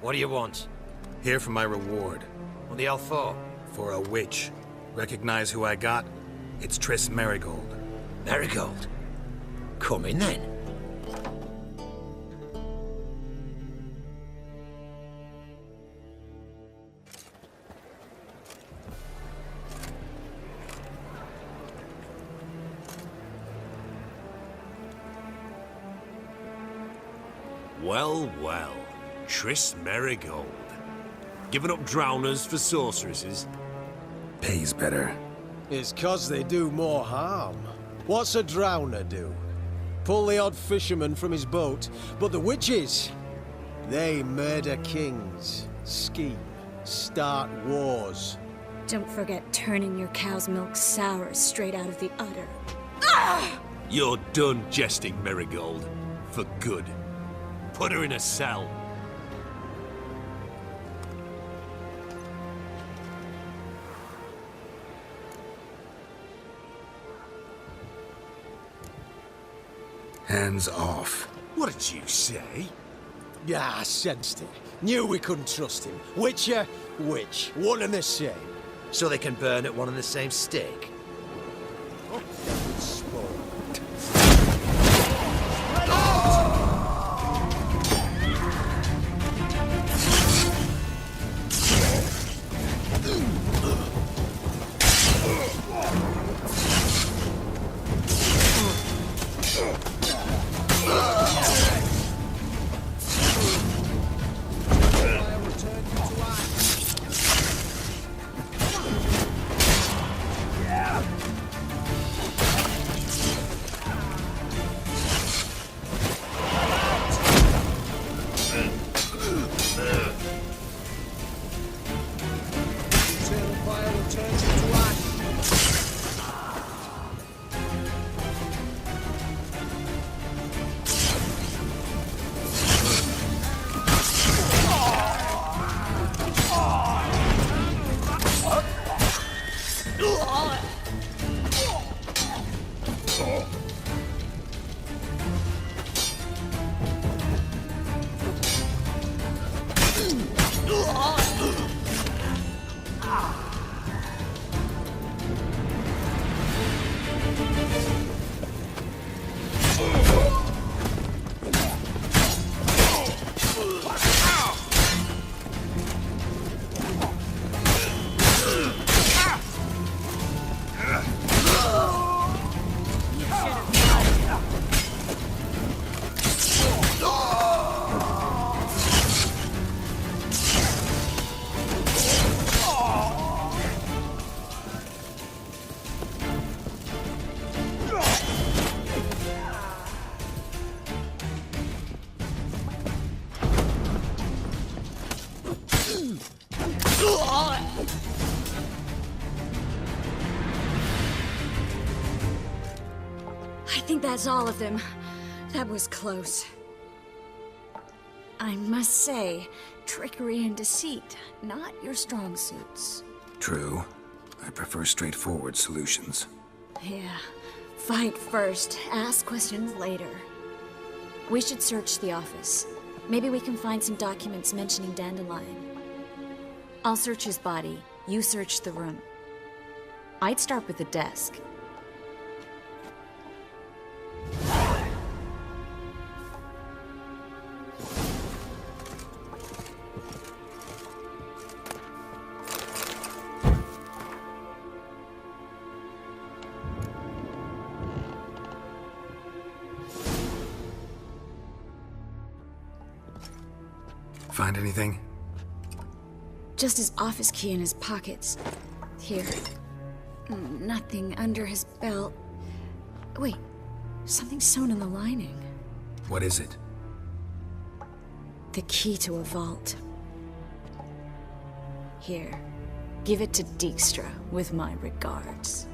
What do you want? Here for my reward. What the hell for? For a witch. Recognize who I got? It's Triss Merigold. Marigold. Come in then. Well, well. Triss Merigold. Giving up drowners for sorceresses? Pays better. It's 'cause they do more harm. What's a drowner do? Pull the odd fisherman from his boat, but the witches, they murder kings, scheme, start wars. Don't forget turning your cow's milk sour straight out of the udder. You're done jesting, Merigold. For good. Put her in a cell. Hands off. What did you say? Yeah, I sensed it. Knew we couldn't trust him. Witcher, witch. One and the same. So they can burn at one and the same stake? Oh, devil's spawn. I think that's all of them. That was close. I must say, trickery and deceit, not your strong suits. True. I prefer straightforward solutions. Yeah. Fight first, ask questions later. We should search the office. Maybe we can find some documents mentioning Dandelion. I'll search his body. You search the room. I'd start with the desk. Find anything? Just his office key in his pockets. Here. Nothing under his belt. Wait, something sewn in the lining. What is it? The key to a vault. Here, give it to Dijkstra with my regards.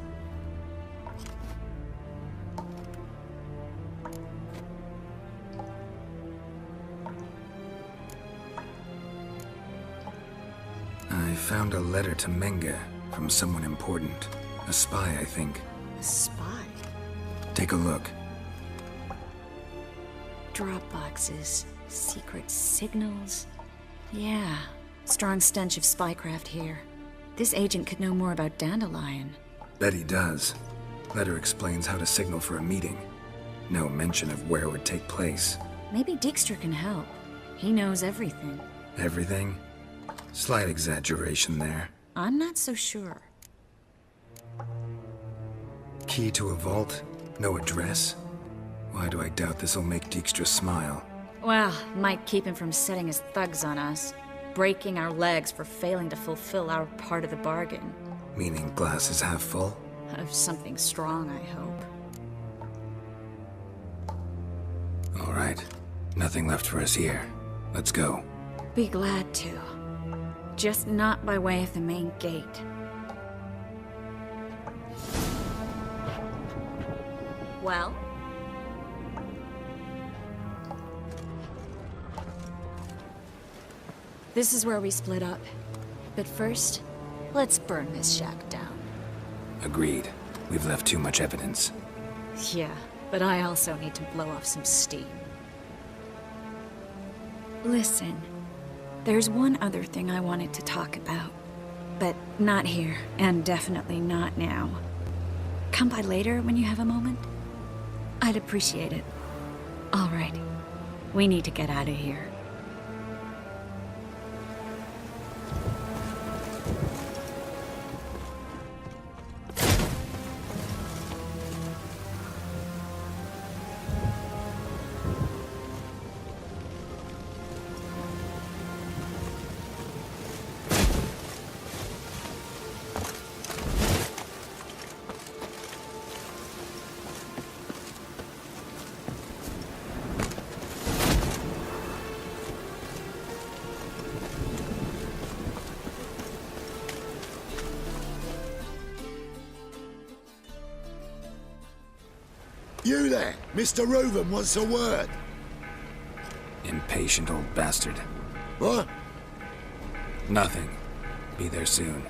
I found a letter to Menge from someone important. A spy, I think. A spy? Take a look. Drop boxes, secret signals. Yeah. Strong stench of spycraft here. This agent could know more about Dandelion. Bet he does. Letter explains how to signal for a meeting. No mention of where it would take place. Maybe Dijkstra can help. He knows everything. Everything? Slight exaggeration there. I'm not so sure. Key to a vault? No address? Why do I doubt this'll make Dijkstra smile? Well, might keep him from setting his thugs on us. Breaking our legs for failing to fulfill our part of the bargain. Meaning glass is half full? Of something strong, I hope. All right. Nothing left for us here. Let's go. Be glad to. Just not by way of the main gate. Well? This is where we split up. But first, let's burn this shack down. Agreed. We've left too much evidence. Yeah, but I also need to blow off some steam. Listen, there's one other thing I wanted to talk about. But not here, and definitely not now. Come by later when you have a moment? I'd appreciate it. All right. We need to get out of here. You there! Mr. Reuven wants a word. Impatient old bastard. What? Nothing. Be there soon.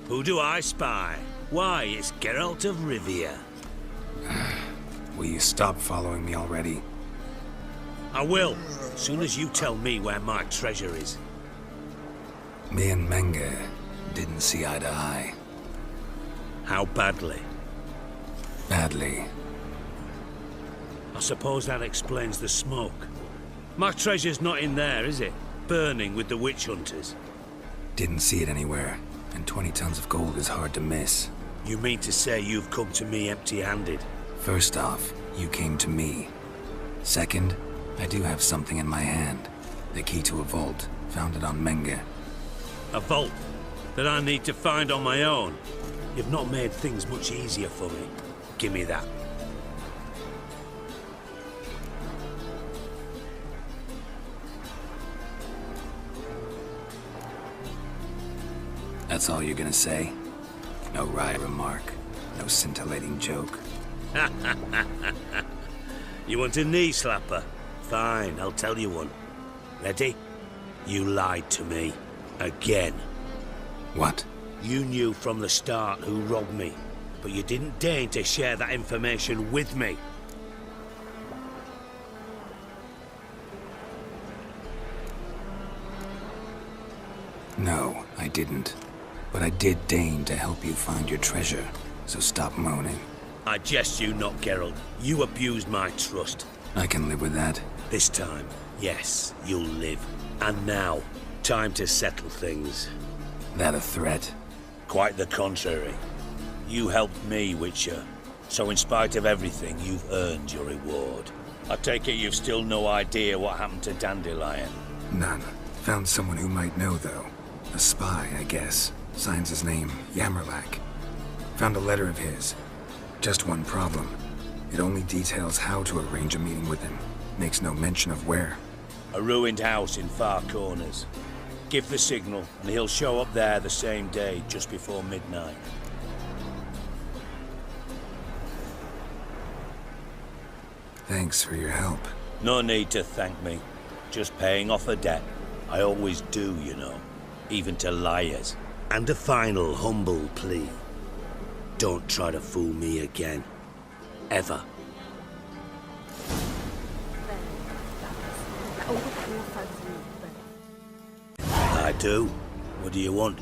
Who do I spy? Why, it's Geralt of Rivia. Will you stop following me already? I will, as soon as you tell me where my treasure is. Me and Menge didn't see eye to eye. How badly? Badly. I suppose that explains the smoke. My treasure's not in there, is it? Burning with the witch hunters. Didn't see it anywhere, and 20 tons of gold is hard to miss. You mean to say you've come to me empty-handed? First off, you came to me. Second, I do have something in my hand. The key to a vault, found it on Menge. A vault that I need to find on my own. You've not made things much easier for me. Give me that. That's all you're gonna say? No wry remark, no scintillating joke. You want a knee slapper? Fine, I'll tell you one. Ready? You lied to me. Again. What? You knew from the start who robbed me, but you didn't deign to share that information with me. No, I didn't. But I did deign to help you find your treasure, so stop moaning. I jest you not, Geralt. You abused my trust. I can live with that. This time, yes, you'll live. And now, time to settle things. That a threat? Quite the contrary. You helped me, Witcher. So in spite of everything, you've earned your reward. I take it you've still no idea what happened to Dandelion. None. Found someone who might know, though. A spy, I guess. Signs his name, Yammerlak. Found a letter of his. Just one problem. It only details how to arrange a meeting with him. Makes no mention of where. A ruined house in Far Corners. Give the signal, and he'll show up there the same day, just before midnight. Thanks for your help. No need to thank me. Just paying off a debt. I always do, you know. Even to liars. And a final humble plea. don't try to fool me again. Ever. I do. What do you want?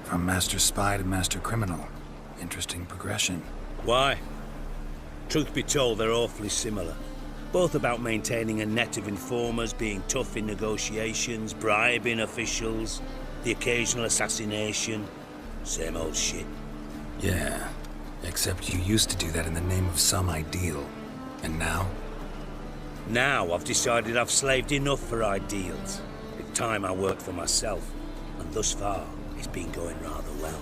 From master spy to master criminal. Interesting progression. Why? Truth be told, they're awfully similar. Both about maintaining a net of informers, being tough in negotiations, bribing officials, the occasional assassination. Same old shit. Yeah, except you used to do that in the name of some ideal. And now? Now I've decided I've slaved enough for ideals. It's time I worked for myself. And thus far, it's been going rather well.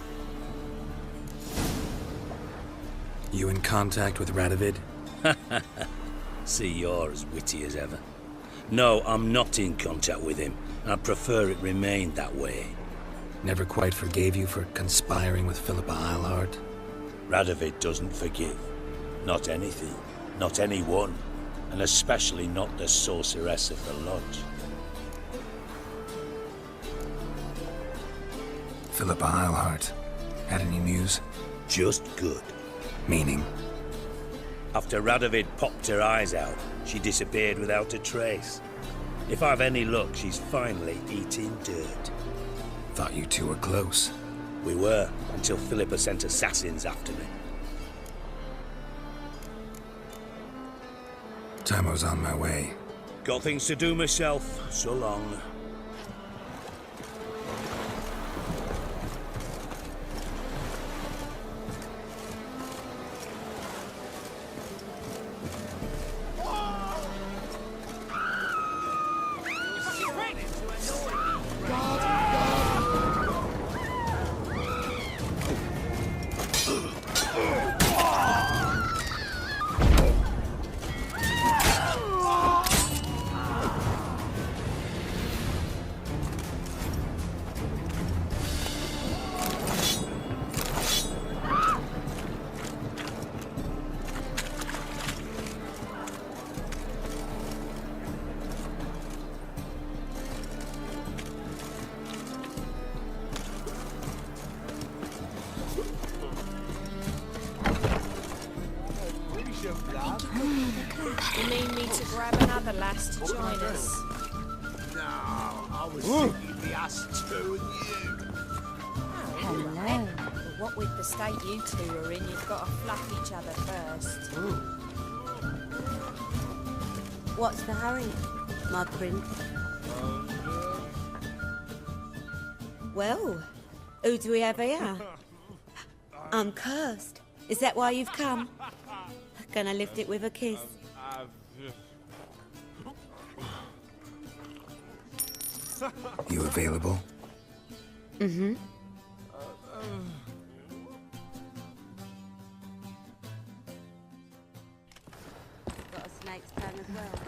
You in contact with Radovid? See, you're as witty as ever. No, I'm not in contact with him. I prefer it remained that way. Never quite forgave you for conspiring with Philippa Eilhart? Radovid doesn't forgive. Not anything. Not anyone. And especially not the sorceress of the lodge. Philippa Eilhart. Had any news? Just good. Meaning? After Radovid popped her eyes out, she disappeared without a trace. If I've any luck, she's finally eating dirt. Thought you two were close. We were, until Philippa sent assassins after me. Time I was on my way. Got things to do myself. So long. You need me to grab another lass to join us? No, I was thinking the us two and you. Hello. What with the state you two are in, you've got to fluff each other first. What's the hurry, my prince? Well, who do we have here? I'm cursed. Is that why you've come? Gonna lift it with a kiss. You available? Mm-hmm. Got a snake's tongue as well.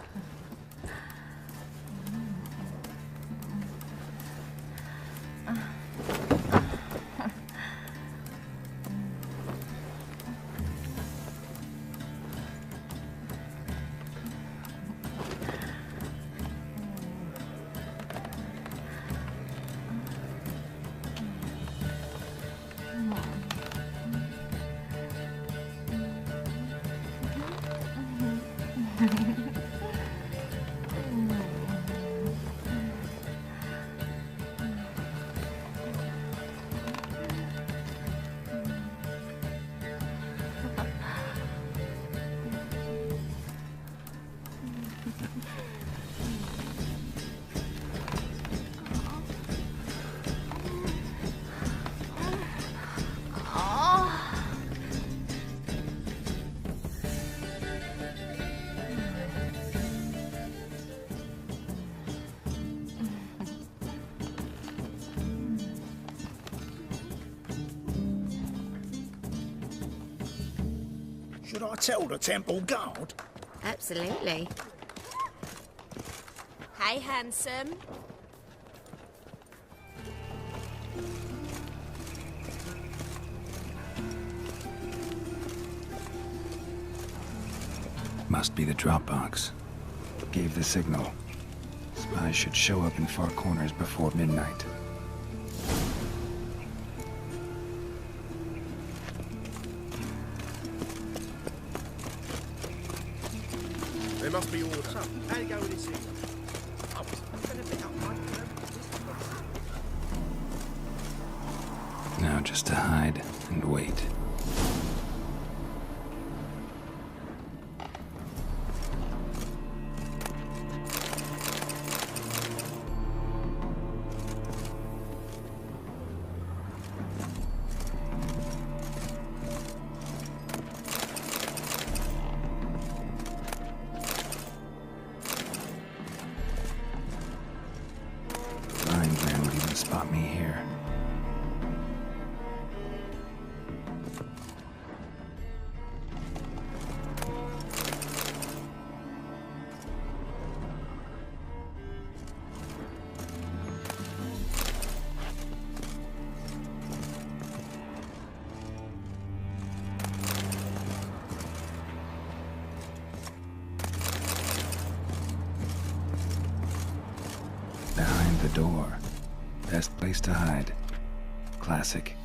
Should I tell the temple guard? Absolutely. Hey, handsome. Must be the Dropbox. gave the signal. Spies should show up in far corners before midnight. There must be order. So, how do you go with this thing? Now just to hide and wait. Blind man would even spot me here. Behind the door. Best place to hide. Classic.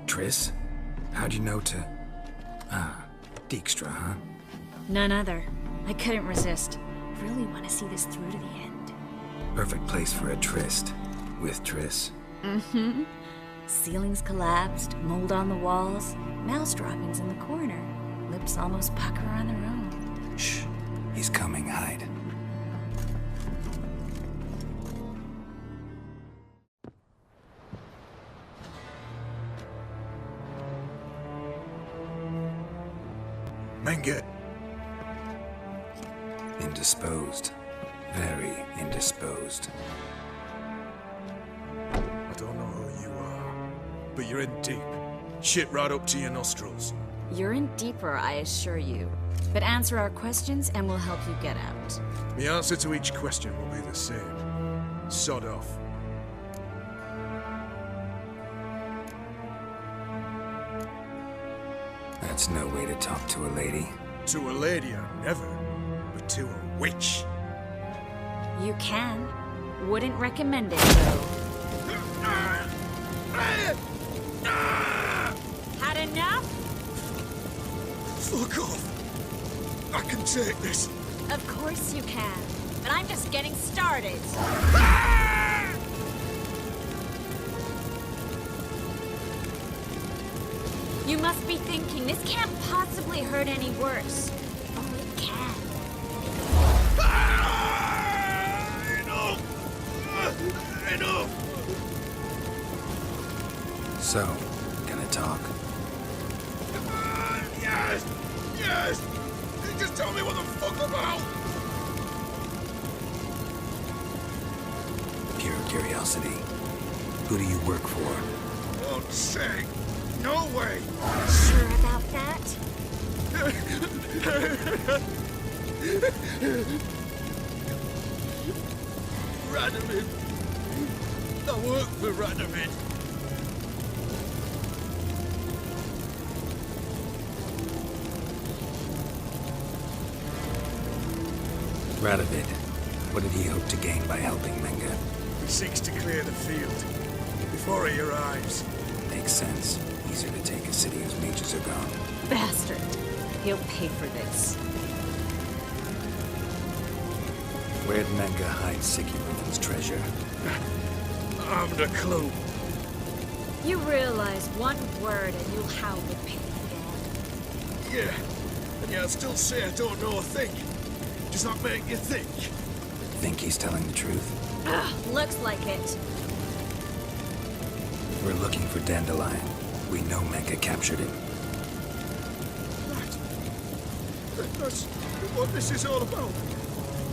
Triss? How'd you know to... Ah, Dijkstra, huh? None other. I couldn't resist. Really want to see this through to the end. Perfect place for a tryst. With Triss. Mm-hmm. Ceilings collapsed, mold on the walls, mouse droppings in the corner. Lips almost pucker on their own. Shh. He's coming, hide. Menge. Indisposed. Very indisposed. I don't know who you are, but you're in deep. Shit right up to your nostrils. You're in deeper, I assure you. But answer our questions and we'll help you get out. The answer to each question will be the same. Sod off. That's no way to talk to a lady. To a lady, I never. But to a witch. You can. Wouldn't recommend it, though. Had enough? Fuck off. I can take this. Of course you can. But I'm just getting started. You must be thinking, this can't possibly hurt any worse. Oh, it can. Enough! So, gonna talk? Yes! Yes! Just tell me what the fuck about! Pure curiosity. Who do you work for? Won't say. No way! Sure about that? Radovid. I work for Radovid. Radovid. What did he hope to gain by helping Menge? He seeks to clear the field before he arrives. Makes sense. Easier to take a city whose mages are gone. Bastard. He'll pay for this. Where'd Menge hide Sicky Ruffin's treasure? I haven't a clue. You realize one word and you'll howl with pain again. Yeah, and yet I'd still say I don't know a thing. Does that make you think? Think he's telling the truth? Ugh, looks like it. We're looking for Dandelion. We know Menge captured him. Right. That's what this is all about.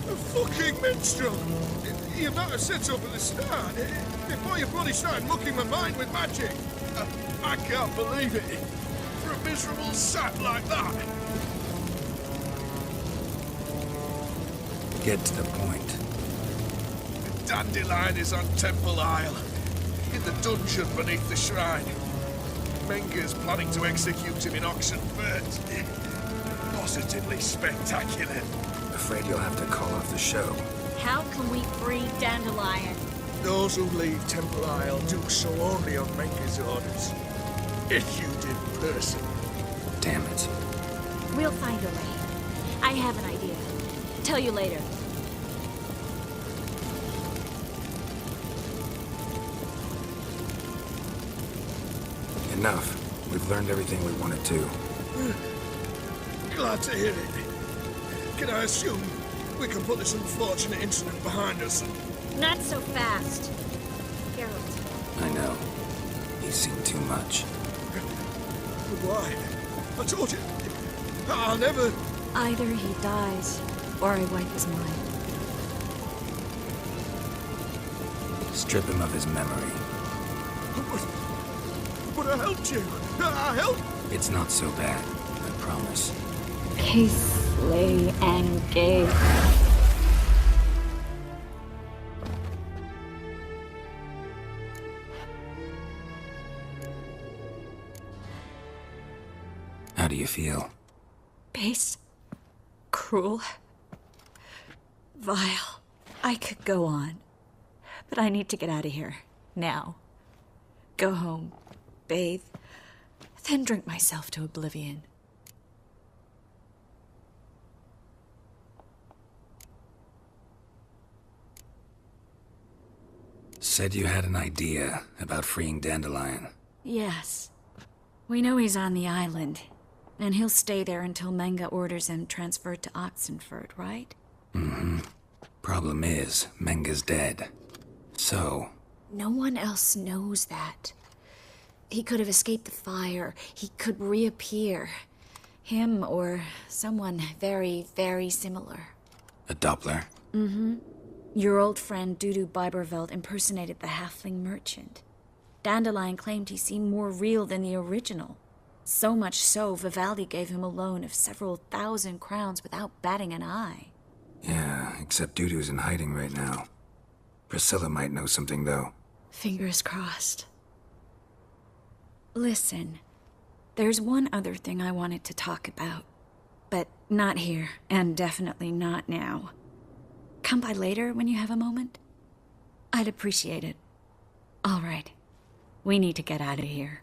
A fucking minstrel! You might have said so at the start. Before you bloody started mucking my mind with magic. I can't believe it. For a miserable sap like that. Get to the point. Dandelion is on Temple Isle, in the dungeon beneath the shrine. Menger's planning to execute him in Oxenfurt. Positively spectacular. Afraid you'll have to call off the show. How can we free Dandelion? Those who leave Temple Isle do so only on Menger's orders. Issued in person. Damn it. We'll find a way. I have an idea. Tell you later. Enough. We've learned everything we wanted to. Glad to hear it. Can I assume we can put this unfortunate incident behind us and... Not so fast. Geralt. I know. He's seen too much. But why? I told you. I'll never... Either he dies, or I wipe his mind. Strip him of his memory. But I helped you. I helped... It's not so bad, I promise. Peace, lay, and gay. How do you feel? Base. Cruel. Vile. I could go on. But I need to get out of here. Now. Go home. Bathe. Then drink myself to oblivion. Said you had an idea about freeing Dandelion. Yes. We know he's on the island. And he'll stay there until Menge orders him transferred to Oxenfurt, right? Mm-hmm. Problem is, Menge's dead. So... No one else knows that. He could have escaped the fire. He could reappear. Him or someone very, very similar. A Doppler? Mm-hmm. Your old friend Dudu Biberveld impersonated the halfling merchant. Dandelion claimed he seemed more real than the original. So much so, Vivaldi gave him a loan of several thousand crowns without batting an eye. Yeah, except Dudu's in hiding right now. Priscilla might know something, though. Fingers crossed. Listen, there's one other thing I wanted to talk about. But not here, and definitely not now. Come by later when you have a moment? I'd appreciate it. All right. We need to get out of here.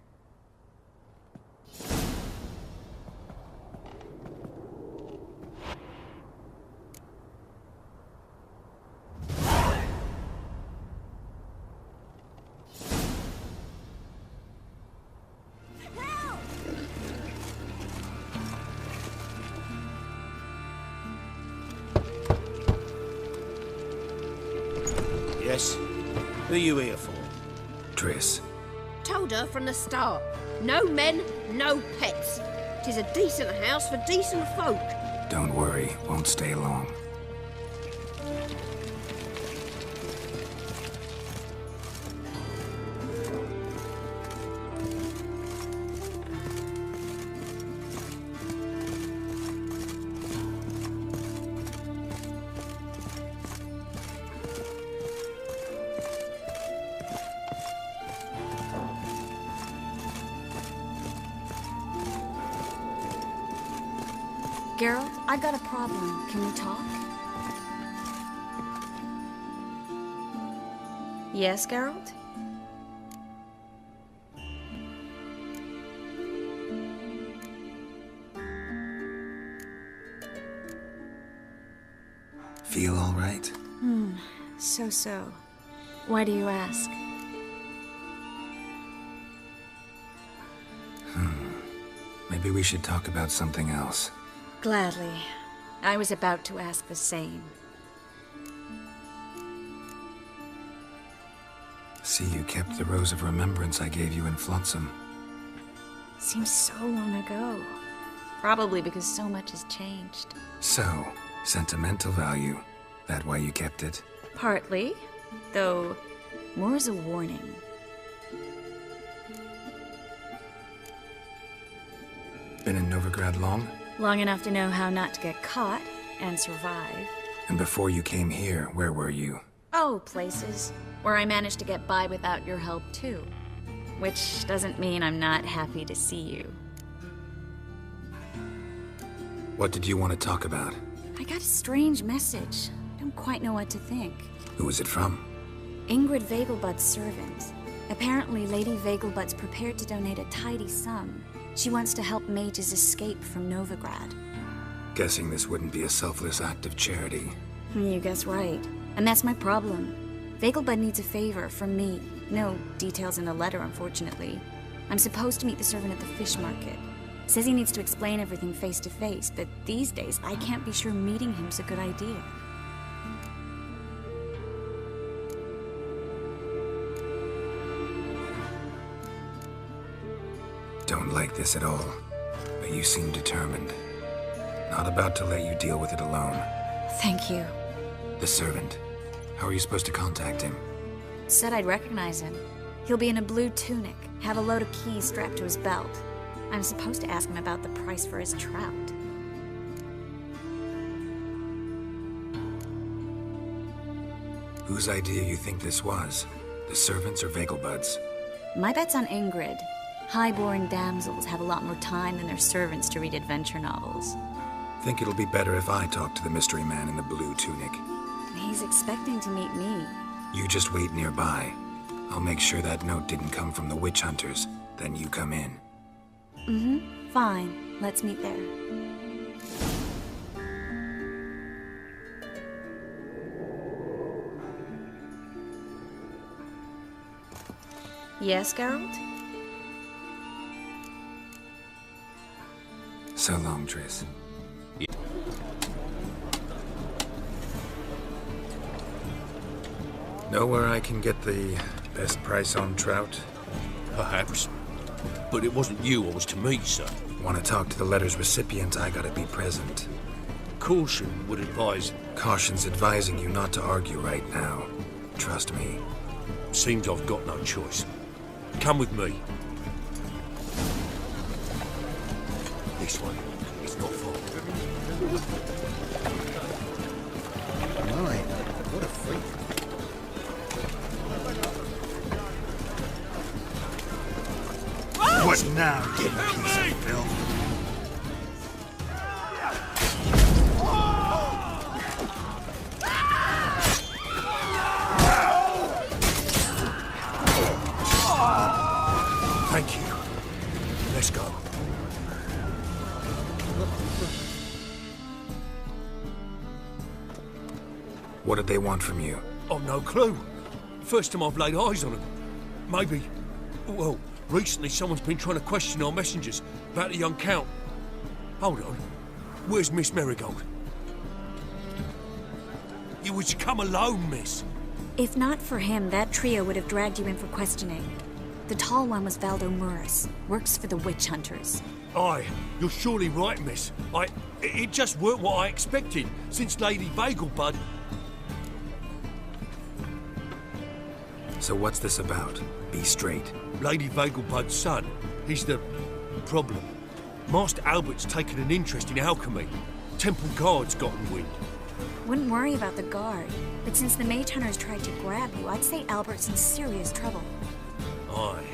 Yes? Who are you here for? Triss. Told her from the start. No men, no pets. 'Tis a decent house for decent folk. Don't worry, won't stay long. Geralt, I got a problem. Can we talk? Yes, Geralt? Feel all right? So. Why do you ask? Maybe we should talk about something else. Gladly. I was about to ask the same. See, you kept the Rose of Remembrance I gave you in Flotsam. Seems so long ago. Probably because so much has changed. So, sentimental value. That why you kept it? Partly, though more as a warning. Been in Novigrad long? Long enough to know how not to get caught and survive. And before you came here, where were you? Oh, places where I managed to get by without your help, too. Which doesn't mean I'm not happy to see you. What did you want to talk about? I got a strange message. I don't quite know what to think. Who was it from? Ingrid Vegelbud's servant. Apparently, Lady Vegelbud's prepared to donate a tidy sum. She wants to help mages escape from Novigrad. Guessing this wouldn't be a selfless act of charity. You guess right. And that's my problem. Vegelbud needs a favor from me. No details in the letter, unfortunately. I'm supposed to meet the servant at the fish market. Says he needs to explain everything face to face, but these days I can't be sure meeting him's a good idea. Don't like this at all, but you seem determined. Not about to let you deal with it alone. Thank you. The servant. How are you supposed to contact him? Said I'd recognize him. He'll be in a blue tunic, have a load of keys strapped to his belt. I'm supposed to ask him about the price for his trout. Whose idea you think this was? The servants or Vegelbud's? My bet's on Ingrid. High-born damsels have a lot more time than their servants to read adventure novels. Think it'll be better if I talk to the mystery man in the blue tunic. He's expecting to meet me. You just wait nearby. I'll make sure that note didn't come from the witch hunters. Then you come in. Mm-hmm. Fine. Let's meet there. Yes, Geralt? So long, Triss. Know where I can get the best price on trout? Perhaps. But it wasn't you I was to meet, sir. Want to talk to the letter's recipient, I gotta be present. Caution would advise... Caution's advising you not to argue right now. Trust me. Seems I've got no choice. Come with me. This way. It's not far. My, what a freak. What now, you piece of filth? Thank you. Let's go. What did they want from you? I've no clue. First time I've laid eyes on them. Maybe... Well, recently someone's been trying to question our messengers about the young Count. Hold on. Where's Miss Marigold? You was to come alone, miss. If not for him, that trio would have dragged you in for questioning. The tall one was Valdo Murris. Works for the witch hunters. Aye, you're surely right, miss. It just weren't what I expected, since Lady Vegelbud... So what's this about? Be straight. Lady Vegelbud's son. He's the... problem. Master Albert's taken an interest in alchemy. Temple guards gotten wind. Wouldn't worry about the guard, but since the mage hunters tried to grab you, I'd say Albert's in serious trouble. Aye.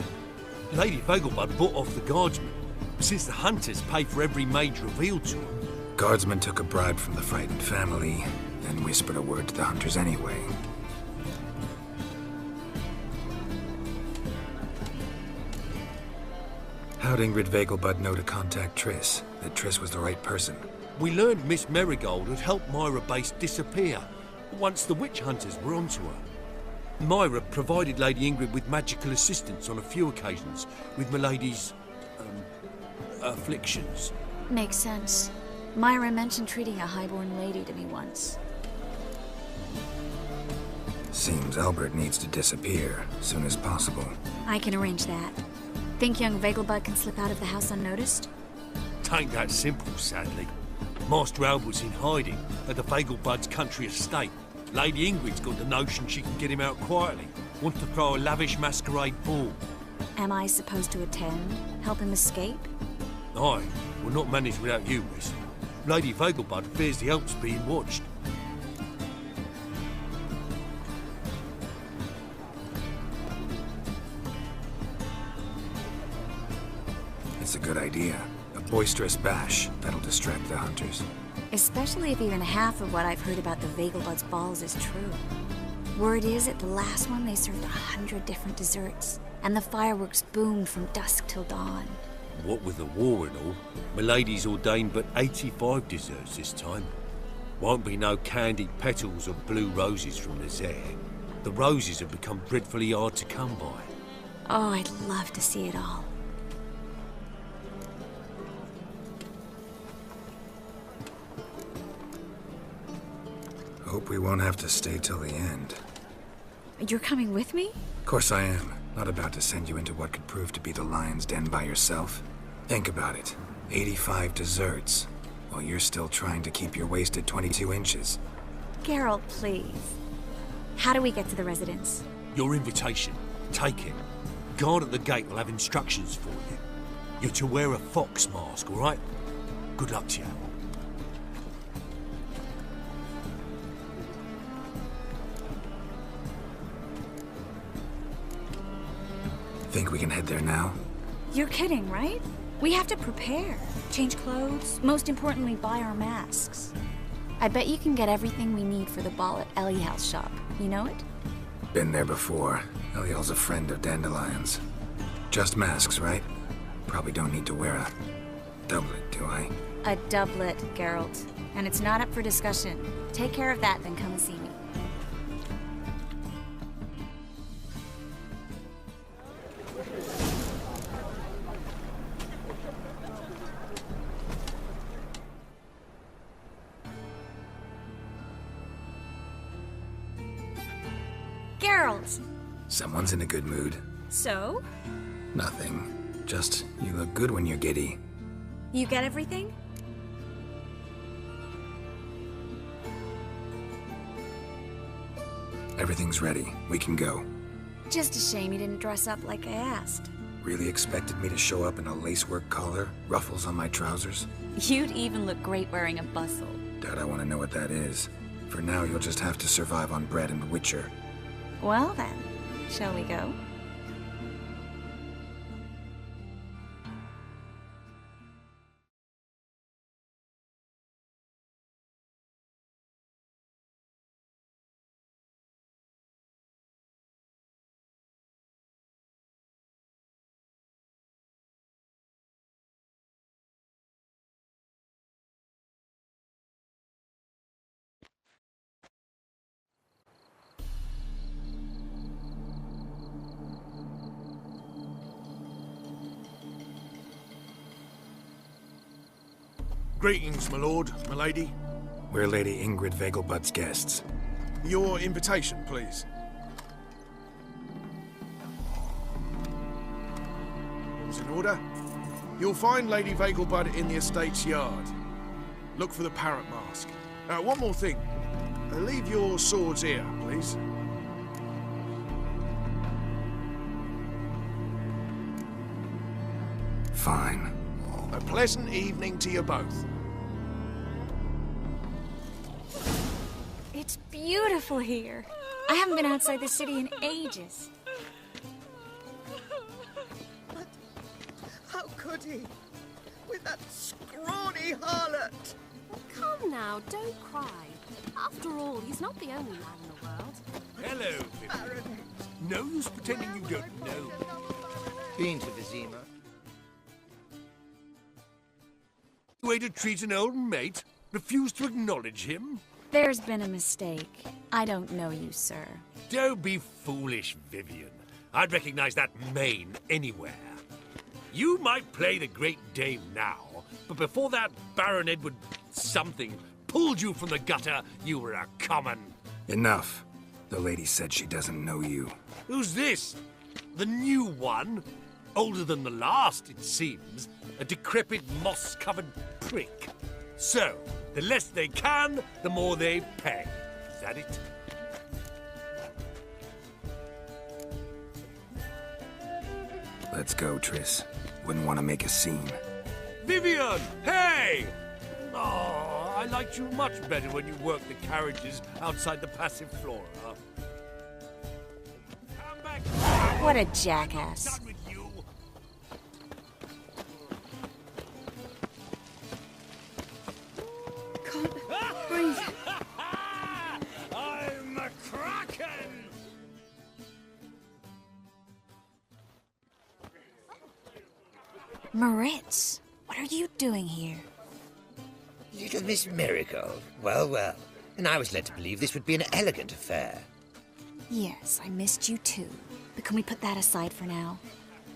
Lady Vegelbud bought off the guardsmen, since the hunters pay for every mage revealed to them. Guardsmen took a bribe from the frightened family, then whispered a word to the hunters anyway. How'd Ingrid Vegelbud know to contact Triss? That Triss was the right person? We learned Miss Marigold had helped Myra Base disappear once the witch hunters were onto her. Myra provided Lady Ingrid with magical assistance on a few occasions with Milady's... afflictions. Makes sense. Myra mentioned treating a highborn lady to me once. Seems Albert needs to disappear as soon as possible. I can arrange that. Think young Vegelbud can slip out of the house unnoticed? Tain't that simple, sadly. Master Albert's in hiding at the Vegelbud's country estate. Lady Ingrid's got the notion she can get him out quietly. Wants to throw a lavish masquerade ball. Am I supposed to attend? Help him escape? Aye, we'll not manage without you, miss. Lady Vegelbud fears the Alps being watched. That's a good idea. A boisterous bash. That'll distract the hunters. Especially if even half of what I've heard about the Vegelbud's balls is true. Word is, at the last one they served 100 different desserts, and the fireworks boomed from dusk till dawn. What with the war and all, Milady's ordained but 85 desserts this time. Won't be no candied petals or blue roses from the Zare. The roses have become dreadfully hard to come by. Oh, I'd love to see it all. Hope we won't have to stay till the end. You're coming with me? Of course I am. Not about to send you into what could prove to be the lion's den by yourself. Think about it. 85 desserts, while you're still trying to keep your waist at 22 inches. Geralt, please. How do we get to the residence? Your invitation. Take it. Guard at the gate will have instructions for you. You're to wear a fox mask, all right? Good luck to you. Think we can head there now? You're kidding, right? We have to prepare. Change clothes. Most importantly, buy our masks. I bet you can get everything we need for the ball at Eliel's shop. You know it? Been there before. Eliel's a friend of Dandelion's. Just masks, right? Probably don't need to wear a doublet, do I? A doublet, Geralt. And it's not up for discussion. Take care of that, then come and see me. Geralt! Someone's in a good mood. So? Nothing. Just, you look good when you're giddy. You get everything? Everything's ready. We can go. Just a shame you didn't dress up like I asked. Really expected me to show up in a lacework collar, ruffles on my trousers? You'd even look great wearing a bustle. Doubt I want to know what that is. For now, you'll just have to survive on bread and Witcher. Well then, shall we go? Greetings, my lord, my lady. We're Lady Ingrid Vegelbud's guests. Your invitation, please. All's in order. You'll find Lady Vegelbud in the estate's yard. Look for the parrot mask. One more thing. Leave your swords here, please. Fine. A pleasant evening to you both. It's beautiful here. I haven't been outside the city in ages. But how could he? With that scrawny harlot! Come now, don't cry. After all, he's not the only man in the world. Hello, Baronet. no use pretending you don't know. Been to Vizima? Way to treat an old mate? Refuse to acknowledge him? There's been a mistake. I don't know you, sir. Don't be foolish, Vivian. I'd recognize that mane anywhere. You might play the Great Dame now, but before that Baron Edward something pulled you from the gutter, you were a common. Enough. The lady said she doesn't know you. Who's this? The new one? Older than the last, it seems. A decrepit, moss-covered prick. So, the less they can, the more they pay. Is that it? Let's go, Triss. Wouldn't want to make a scene. Vivian! Hey! Oh, I liked you much better when you worked the carriages outside the Passiflora. Come back! What a jackass. Done with you. Moritz, what are you doing here? Little Miss Marigold. Well, well. And I was led to believe this would be an elegant affair. Yes, I missed you too. But can we put that aside for now?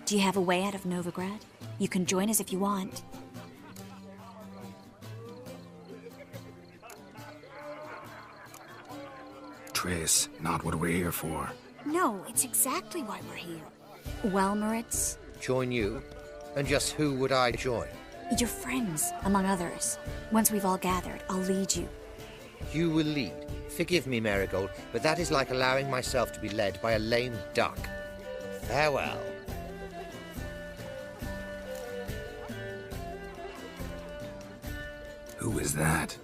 Do you have a way out of Novigrad? You can join us if you want. Triss, not what we're here for. No, it's exactly why we're here. Well, Moritz? Join you? And just who would I join? Your friends, among others. Once we've all gathered, I'll lead you. You will lead. Forgive me, Marigold, but that is like allowing myself to be led by a lame duck. Farewell. Who is that?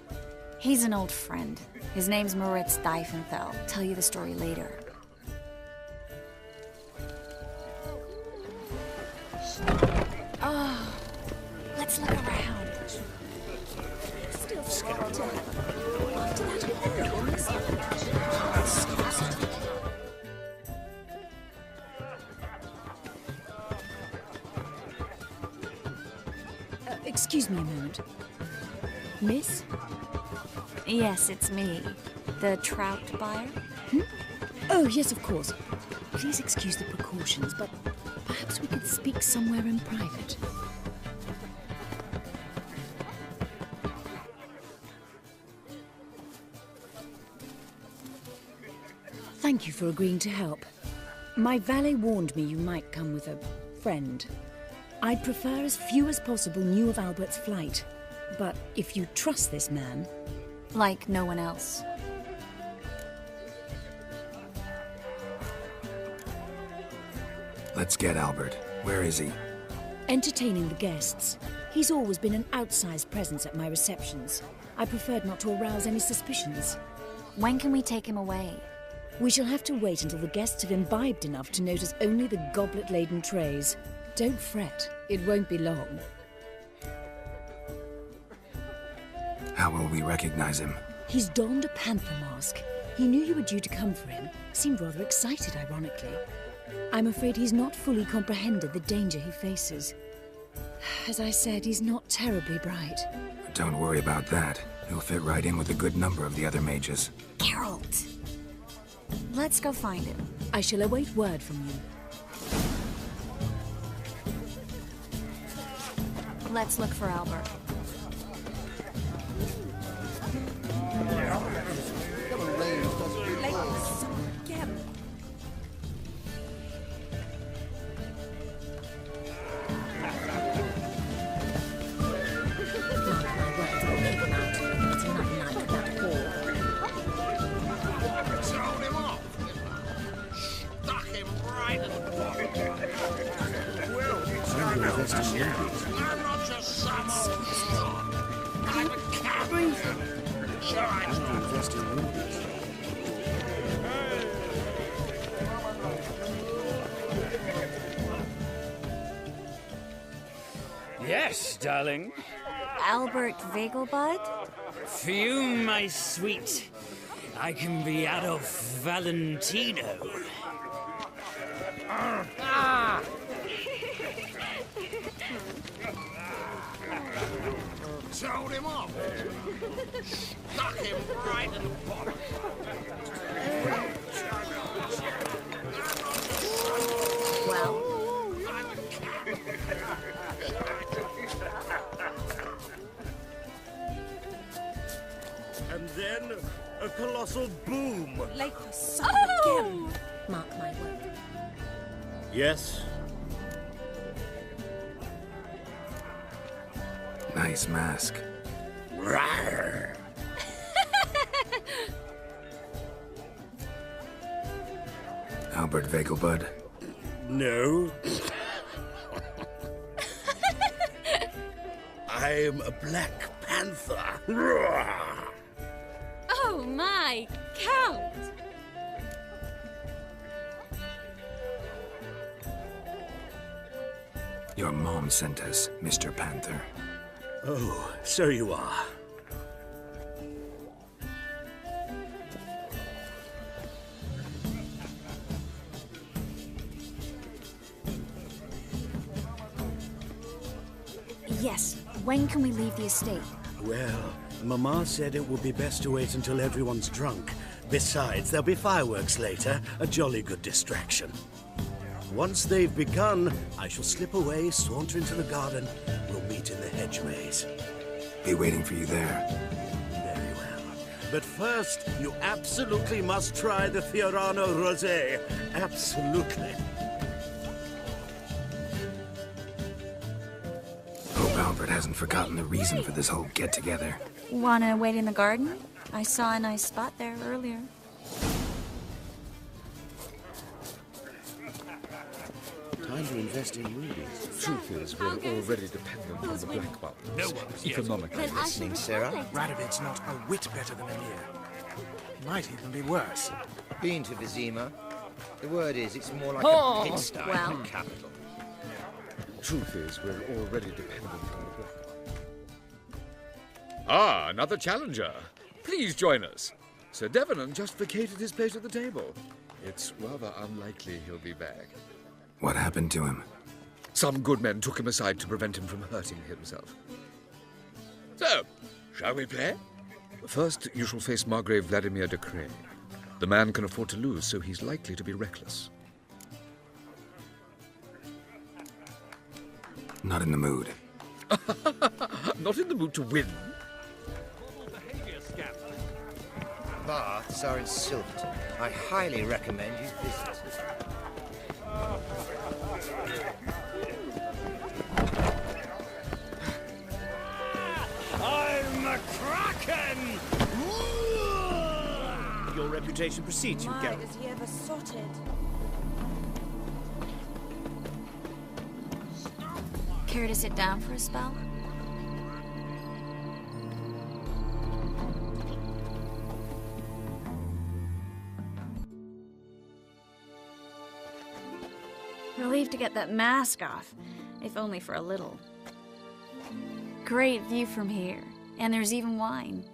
He's an old friend. His name's Moritz Diefenthal. Tell you the story later. Oh, let's look around. Still scared to after that hole on this Excuse me a moment. Miss? Yes, it's me. The trout buyer? Oh, yes, of course. Please excuse the precautions, but perhaps we could speak somewhere in private. Thank you for agreeing to help. My valet warned me you might come with a friend. I'd prefer as few as possible knew of Albert's flight. But if you trust this man... Like no one else. Let's get Albert. Where is he? Entertaining the guests. He's always been an outsized presence at my receptions. I preferred not to arouse any suspicions. When can we take him away? We shall have to wait until the guests have imbibed enough to notice only the goblet-laden trays. Don't fret, it won't be long. How will we recognize him? He's donned a panther mask. He knew you were due to come for him. Seemed rather excited, ironically. I'm afraid he's not fully comprehended the danger he faces. As I said, he's not terribly bright. Don't worry about that. He'll fit right in with a good number of the other mages. Geralt! Let's go find him. I shall await word from you. Let's look for Albert. Yes, darling. Albert Vegelbud? Fume, my sweet. I can be Adolf Valentino. Ah! Told him off. Stuck him right in the bottom. Well. And then a colossal boom. Late for supper again. Mark my word. Yes. Nice mask. Rawr. Albert Vegelbud. No. I am a Black Panther. Rawr. Oh my, Count! Your mom sent us, Mr. Panther. Oh, so you are. Yes. When can we leave the estate? Well, Mama said it would be best to wait until everyone's drunk. Besides, there'll be fireworks later, a jolly good distraction. Once they've begun, I shall slip away, saunter into the garden. We'll meet in the hedgeways. Be waiting for you there. Very well. But first, you absolutely must try the Fiorano Rosé. Absolutely. Hope Albert hasn't forgotten the reason for this whole get-together. Wanna wait in the garden? I saw a nice spot there earlier. Time to invest in rubies. Truth is, we're already dependent on the black buttons. No one's yet. Economically. Listening, Sarah? Radovid's not a whit better than Emir. He might even be worse. Been to Vizima? The word is, it's more like Oh, a pigsty well. than a capital. Truth is, we're already dependent on the black buttons. Ah, another challenger. Please join us. Sir Devenant just vacated his place at the table. It's rather unlikely he'll be back. What happened to him? Some good men took him aside to prevent him from hurting himself. So, shall we play? First, you shall face Margrave Vladimir de Cray. The man can afford to lose, so he's likely to be reckless. Not in the mood. Not in the mood to win. Baths are in Silverton. I highly recommend you visit. I'm a kraken! Your reputation precedes you, My, Geralt. has he ever sotted? Care to sit down for a spell? Relieved to get that mask off, if only for a little. Great view from here, and there's even wine.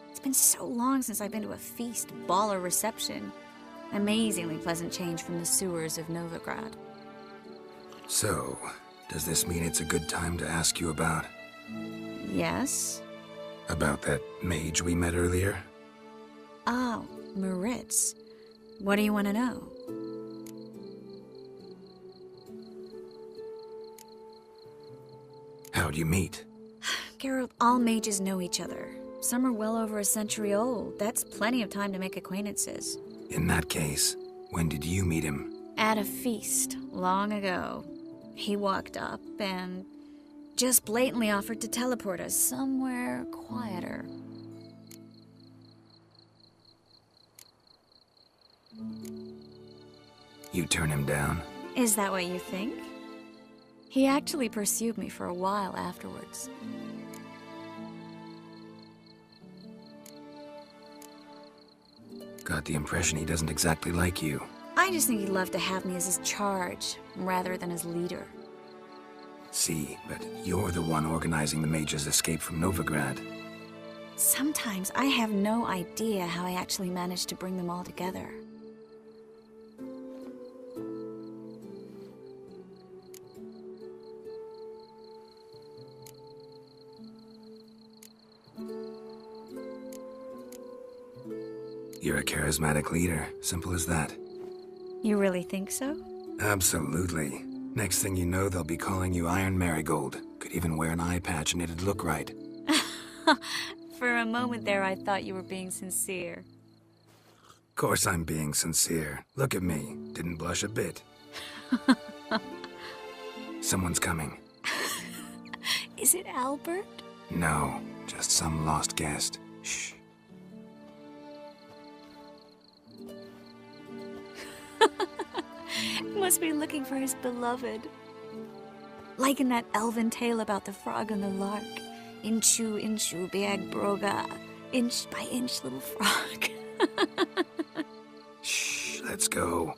It's been so long since I've been to a feast, ball, or reception. Amazingly pleasant change from the sewers of Novigrad. So, does this mean it's a good time to ask you about... Yes? about that mage we met earlier? Oh, Maritz. What do you want to know? How'd you meet? Geralt, all mages know each other. Some are well over a century old. That's plenty of time to make acquaintances. In that case, when did you meet him? At a feast, long ago. He walked up and just blatantly offered to teleport us somewhere quieter. You turn him down? Is that what you think? He actually pursued me for a while afterwards. Got the impression he doesn't exactly like you. I just think he'd love to have me as his charge, rather than his leader. See, but you're the one organizing the mage's escape from Novigrad. Sometimes I have no idea how I actually managed to bring them all together. You're a charismatic leader, simple as that. You really think so? Absolutely. Next thing you know, they'll be calling you Iron Marigold. Could even wear an eye patch and it'd look right. For a moment there, I thought you were being sincere. Of course I'm being sincere. Look at me. Didn't blush a bit. Someone's coming. Is it Albert? No, just some lost guest. Shh. Must be looking for his beloved. Like in that elven tale about the frog and the lark. Inchu, inchu, biag broga. Inch by inch, little frog. Shh, let's go.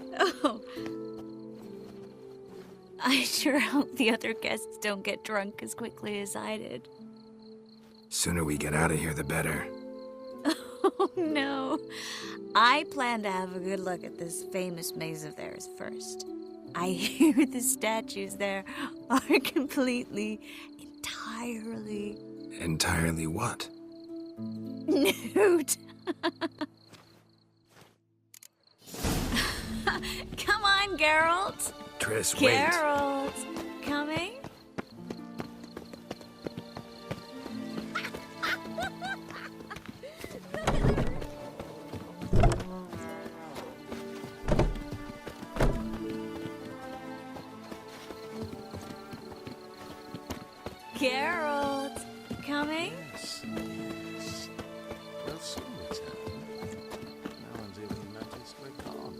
Oh. I sure hope the other guests don't get drunk as quickly as I did. Sooner we get out of here, the better. Oh, no. I plan to have a good look at this famous maze of theirs first. I hear the statues there are completely, entirely... Entirely what? nude. Come on, Geralt. Triss, wait. Geralt, coming? Geralt, coming? Yes. Well, soon return. No one's even noticed we're gone.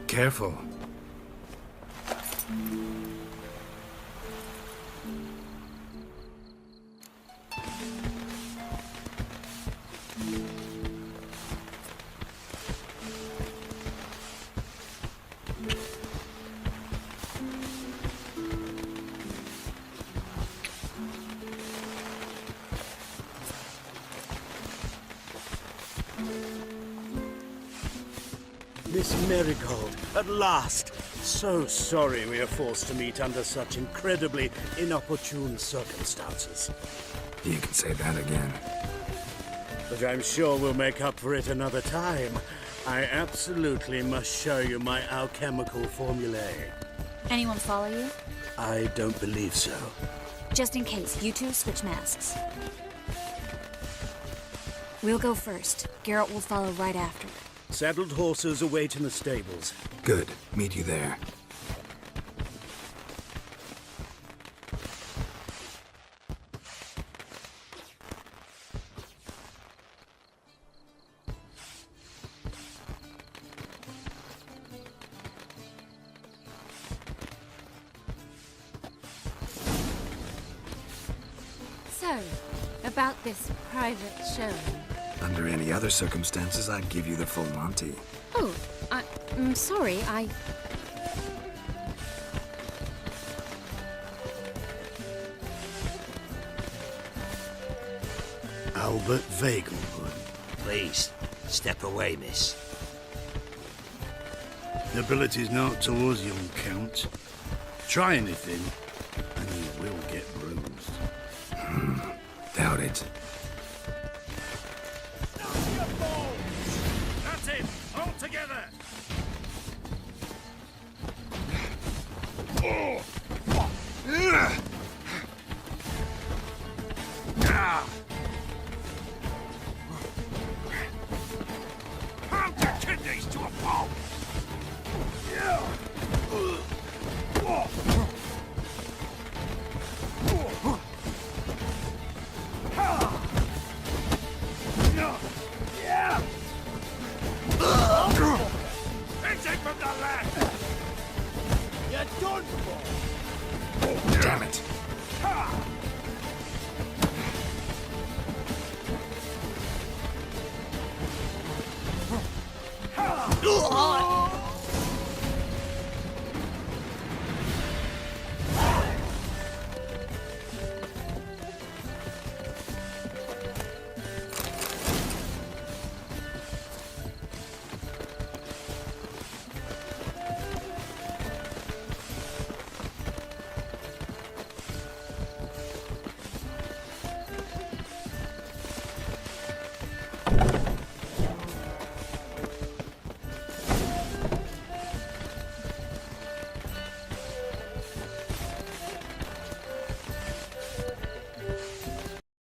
Careful. Miss Marigold, at last! So sorry we are forced to meet under such incredibly inopportune circumstances. You can say that again. But I'm sure we'll make up for it another time. I absolutely must show you my alchemical formulae. Anyone follow you? I don't believe so. Just in case, you two switch masks. We'll go first. Geralt will follow right after. Saddled horses await in the stables. Good. Meet you there. So, about this private show. Under any other circumstances, I'd give you the full Monty. Oh, I'm sorry, Albert Vagelwood. Please, step away, miss. Nobility's not towards young Count. Try anything, and you will get bruised. Doubt it. That's it! All together! Pound your kidneys to a pulp! Exit from the left! You're done for! Damn it.